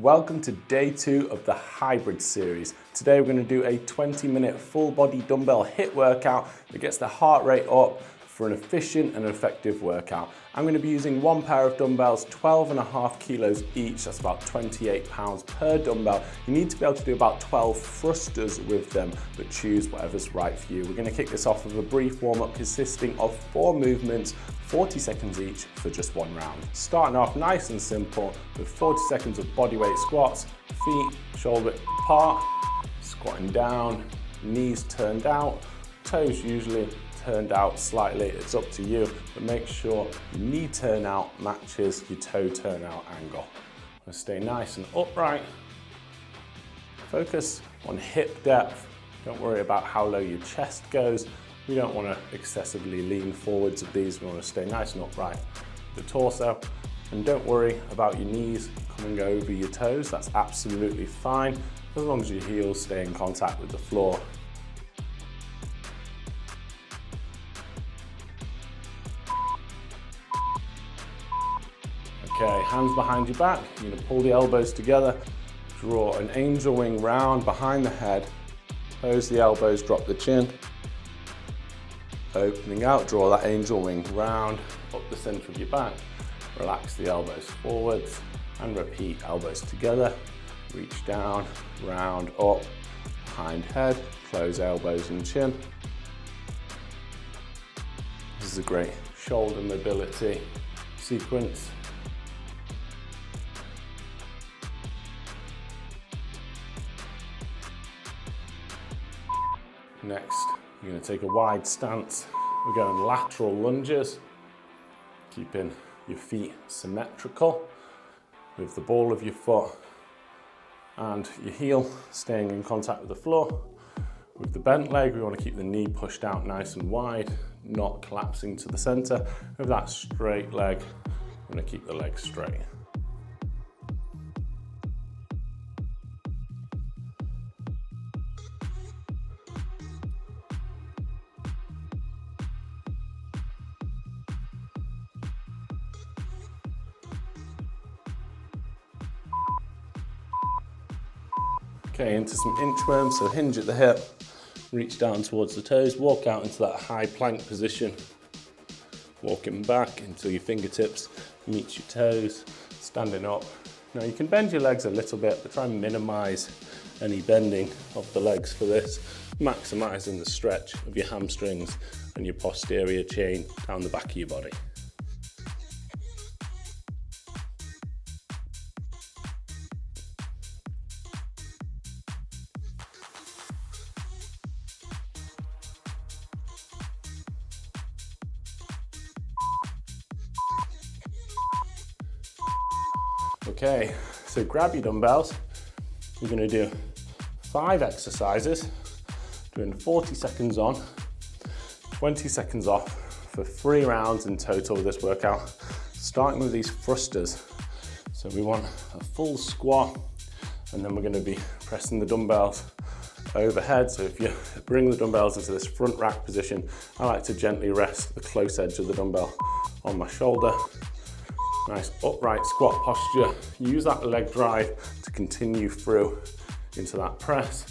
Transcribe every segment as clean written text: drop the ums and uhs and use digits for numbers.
Welcome to day 2 of the hybrid series. Today we're going to do a 20-minute full body dumbbell HIIT workout that gets the heart rate up for an efficient and effective workout. I'm going to be using one pair of dumbbells, 12.5 kilos each, that's about 28 pounds per dumbbell. You need to be able to do about 12 thrusters with them, but choose whatever's right for you. We're going to kick this off with a brief warm-up consisting of 4 movements, 40 seconds each for just 1 round. Starting off nice and simple with 40 seconds of bodyweight squats, feet shoulder apart, squatting down, knees turned out, toes usually turned out slightly, it's up to you, but make sure your knee turnout matches your toe turnout angle. Stay nice and upright. Focus on hip depth. Don't worry about how low your chest goes. We don't want to excessively lean forwards with these. We want to stay nice and upright with the torso. And don't worry about your knees coming over your toes. That's absolutely fine, as long as your heels stay in contact with the floor. Okay, hands behind your back. You're going to pull the elbows together, draw an angel wing round behind the head, close the elbows, drop the chin. Opening out, draw that angel wing round up the center of your back. Relax the elbows forwards and repeat, elbows together. Reach down, round up, behind head, close elbows and chin. This is a great shoulder mobility sequence. Next, you're going to take a wide stance. We're going lateral lunges, keeping your feet symmetrical with the ball of your foot and your heel staying in contact with the floor. With the bent leg, we want to keep the knee pushed out nice and wide, not collapsing to the center. With that straight leg, we're going to keep the leg straight. Okay, into some inchworms, so hinge at the hip, reach down towards the toes, walk out into that high plank position, walking back until your fingertips meet your toes, standing up. Now you can bend your legs a little bit, but try and minimize any bending of the legs for this, maximizing the stretch of your hamstrings and your posterior chain down the back of your body. Okay, so grab your dumbbells. We're going to do 5 exercises, doing 40 seconds on, 20 seconds off for 3 rounds in total with this workout, starting with these thrusters. So we want a full squat, and then we're going to be pressing the dumbbells overhead. So if you bring the dumbbells into this front rack position, I like to gently rest the close edge of the dumbbell on my shoulder. Nice upright squat posture. Use that leg drive to continue through into that press.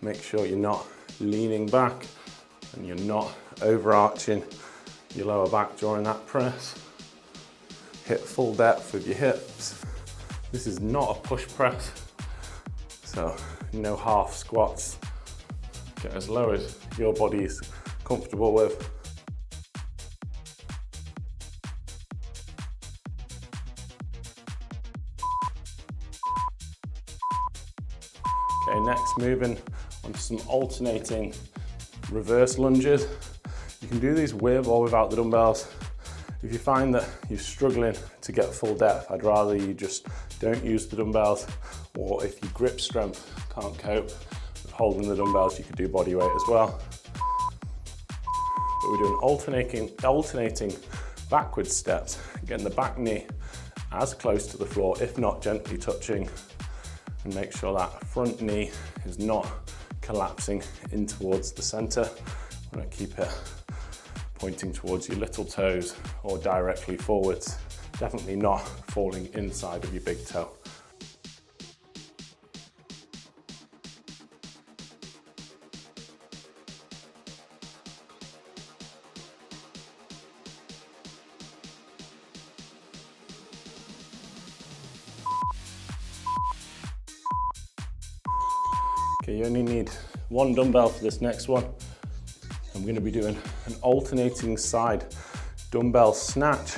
Make sure you're not leaning back and you're not overarching your lower back during that press. Hit full depth with your hips. This is not a push press, so no half squats. Get as low as your body is comfortable with. Okay, next moving on to some alternating reverse lunges. You can do these with or without the dumbbells. If you find that you're struggling to get full depth, I'd rather you just don't use the dumbbells, or if your grip strength can't cope with holding the dumbbells, you could do body weight as well. But we're doing alternating backwards steps, getting the back knee as close to the floor, if not gently touching, and make sure that front knee is not collapsing in towards the center. I'm going to keep it pointing towards your little toes or directly forwards. Definitely not falling inside of your big toe. Okay, you only need one dumbbell for this next one. I'm going to be doing an alternating side dumbbell snatch.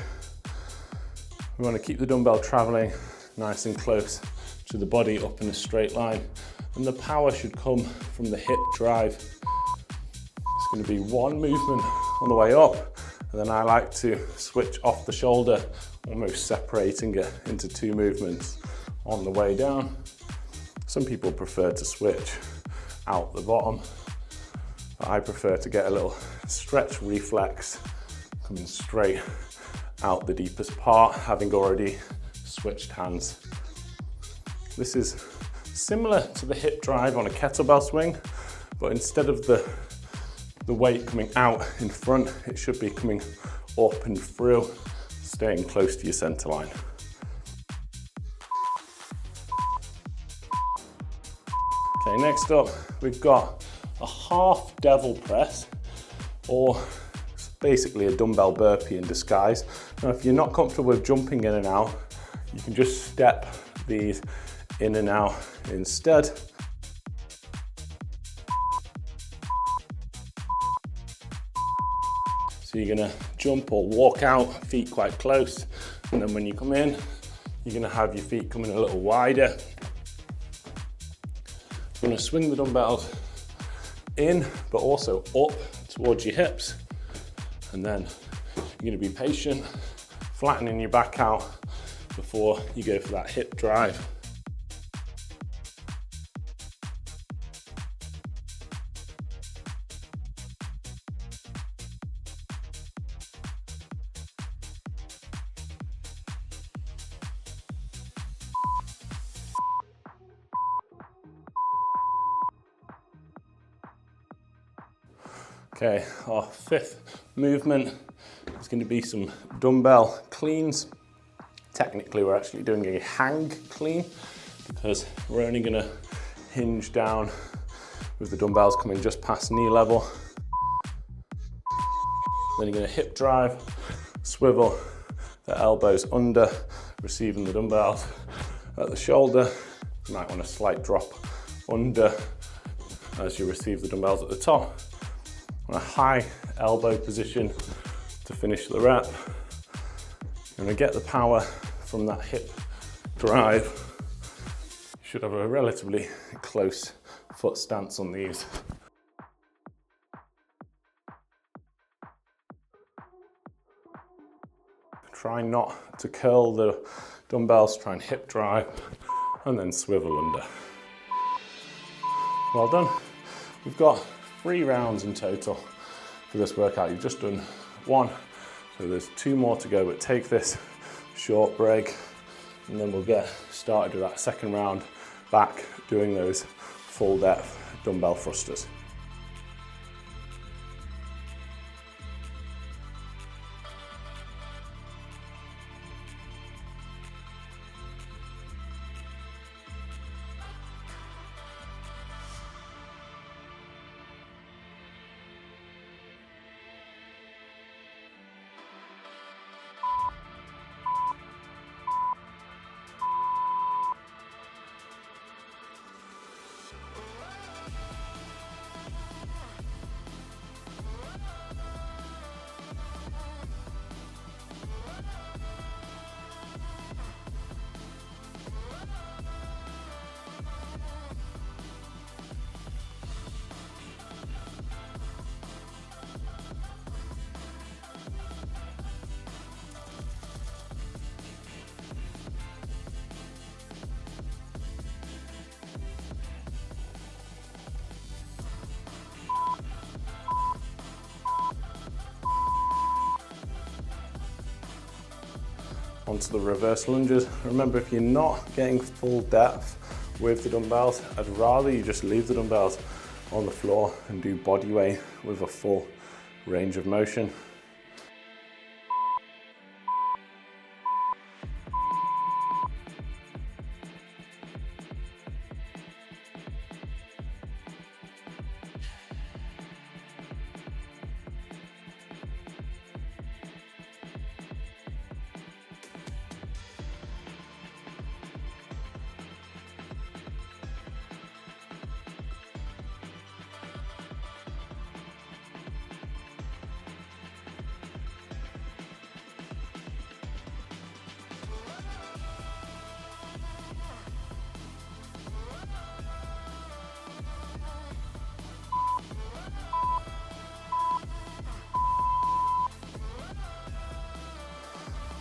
We want to keep the dumbbell traveling nice and close to the body up in a straight line, and the power should come from the hip drive. It's going to be one movement on the way up, and then I like to switch off the shoulder, almost separating it into two movements on the way down. Some people prefer to switch out the bottom, but I prefer to get a little stretch reflex coming straight out the deepest part, having already switched hands. This is similar to the hip drive on a kettlebell swing, but instead of the weight coming out in front, it should be coming up and through, staying close to your center line. Okay, next up, we've got a half devil press, or basically a dumbbell burpee in disguise. Now, if you're not comfortable with jumping in and out, you can just step these in and out instead. So you're gonna jump or walk out, feet quite close, and then when you come in, you're gonna have your feet coming a little wider. You're gonna swing the dumbbells in, but also up towards your hips. And then you're gonna be patient, flattening your back out before you go for that hip drive. Okay, our fifth movement is going to be some dumbbell cleans. Technically, we're actually doing a hang clean because we're only going to hinge down with the dumbbells coming just past knee level. Then you're going to hip drive, swivel the elbows under, receiving the dumbbells at the shoulder. You might want a slight drop under as you receive the dumbbells at the top. On a high elbow position to finish the rep. You're going to get the power from that hip drive. You should have a relatively close foot stance on these. Try not to curl the dumbbells, try and hip drive and then swivel under. Well done. We've got 3 rounds in total for this workout. You've just done 1, so there's 2 more to go, but take this short break and then we'll get started with that second round, back doing those full depth dumbbell thrusters. Onto the reverse lunges. Remember, if you're not getting full depth with the dumbbells, I'd rather you just leave the dumbbells on the floor and do body weight with a full range of motion.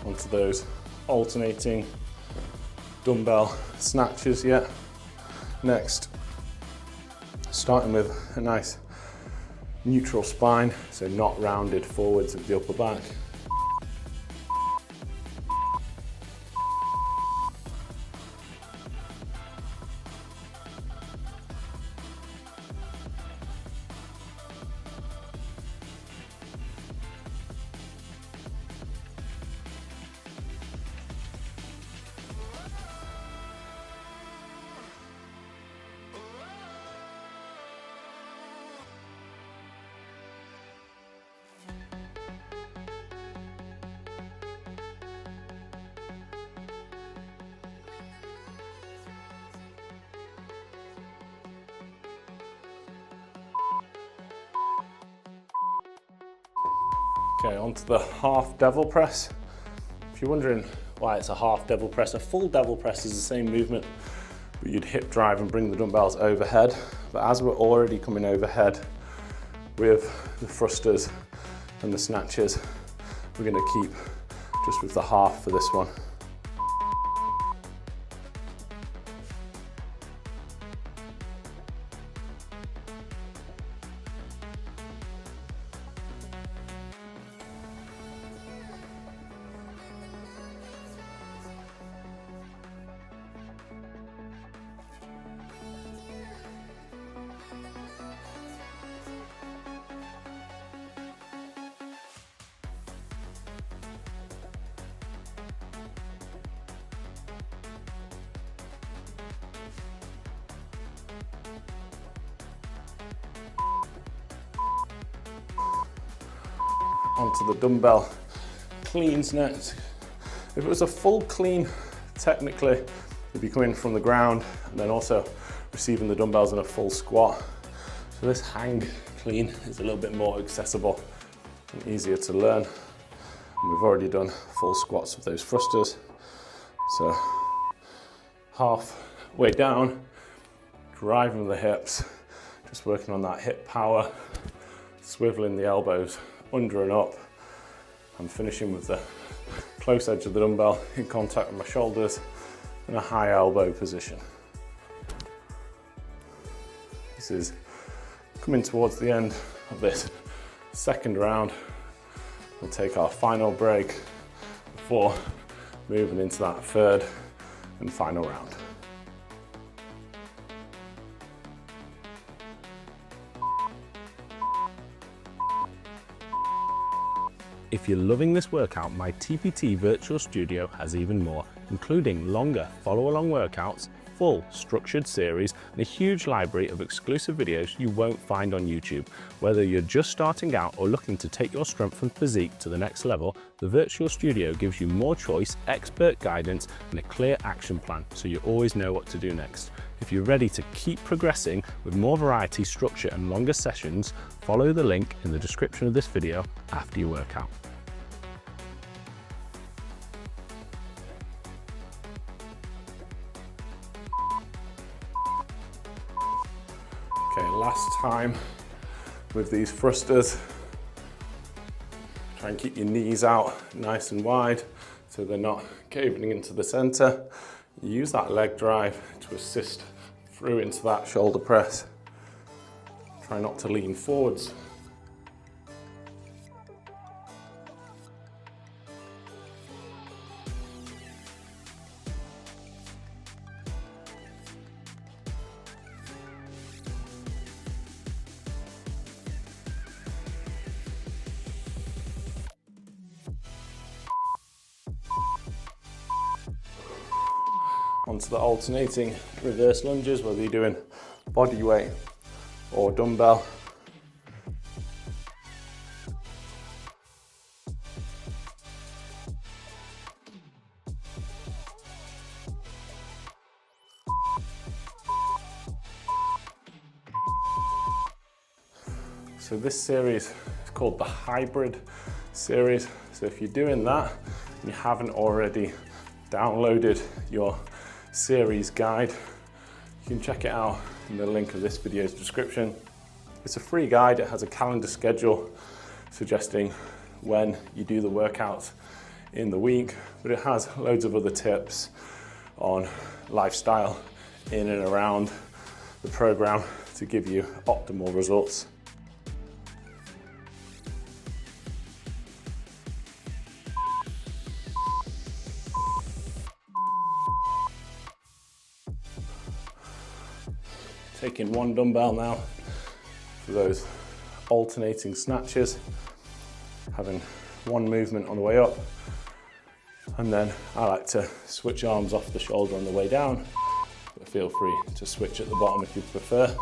onto those alternating dumbbell snatches. Yeah. Next, starting with a nice neutral spine, so not rounded forwards of the upper back. Okay, onto the half devil press. If you're wondering why it's a half devil press, a full devil press is the same movement, but you'd hip drive and bring the dumbbells overhead. But as we're already coming overhead with the thrusters and the snatches, we're gonna keep just with the half for this one. Onto the dumbbell cleans next. If it was a full clean, technically, you'd be coming from the ground and then also receiving the dumbbells in a full squat. So this hang clean is a little bit more accessible and easier to learn. And we've already done full squats with those thrusters. So half way down, driving the hips, just working on that hip power, swiveling the elbows under and up. I'm finishing with the close edge of the dumbbell in contact with my shoulders in a high elbow position. This is coming towards the end of this second round. We'll take our final break before moving into that third and final round. If you're loving this workout, my TPT Virtual Studio has even more, including longer follow-along workouts, full structured series, and a huge library of exclusive videos you won't find on YouTube. Whether you're just starting out or looking to take your strength and physique to the next level, the Virtual Studio gives you more choice, expert guidance, and a clear action plan, so you always know what to do next. If you're ready to keep progressing with more variety, structure, and longer sessions, follow the link in the description of this video after your workout. Okay, last time with these thrusters. Try and keep your knees out nice and wide so they're not caving into the center. Use that leg drive to assist through into that shoulder press. Try not to lean forwards. Onto the alternating reverse lunges, whether you're doing body weight or dumbbell. So this series is called the hybrid series. So if you're doing that and you haven't already downloaded your series guide, you can check it out in the link of this video's description. It's a free guide. It has a calendar schedule suggesting when you do the workouts in the week, but it has loads of other tips on lifestyle in and around the program to give you optimal results. Taking one dumbbell now for those alternating snatches, having one movement on the way up, and then I like to switch arms off the shoulder on the way down, but feel free to switch at the bottom if you prefer.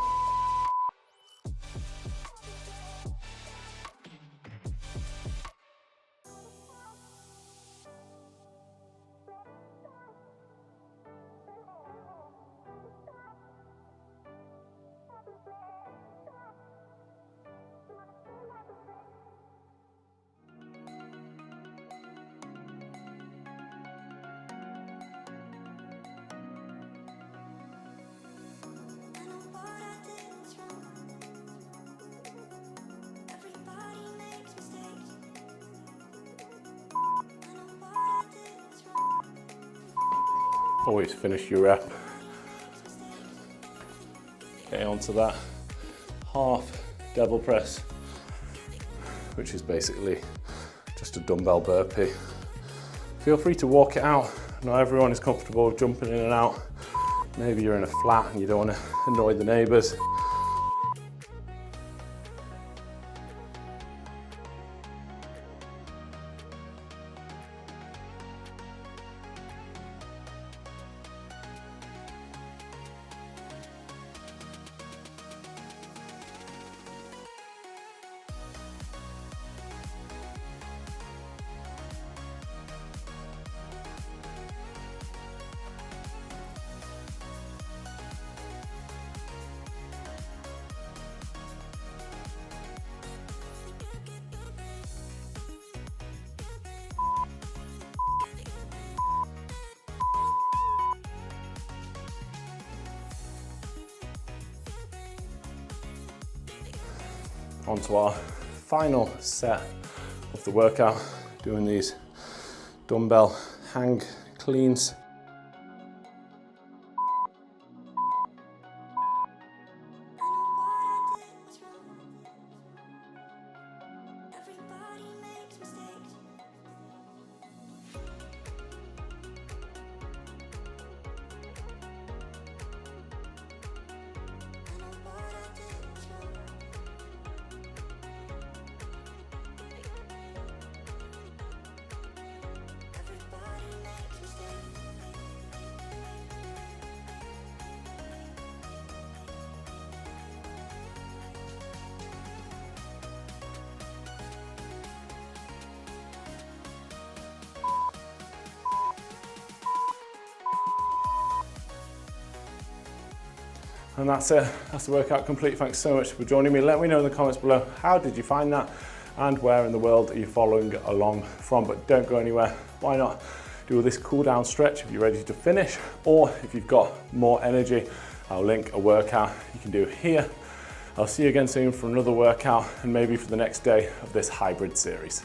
Always finish your rep. Okay, onto that half devil press, which is basically just a dumbbell burpee. Feel free to walk it out. Not everyone is comfortable with jumping in and out. Maybe you're in a flat and you don't want to annoy the neighbours. Onto our final set of the workout, doing these dumbbell hang cleans. And that's it, that's the workout complete. Thanks so much for joining me. Let me know in the comments below, how did you find that? And where in the world are you following along from? But don't go anywhere. Why not do this cool down stretch if you're ready to finish, or if you've got more energy, I'll link a workout you can do here. I'll see you again soon for another workout and maybe for the next day of this hybrid series.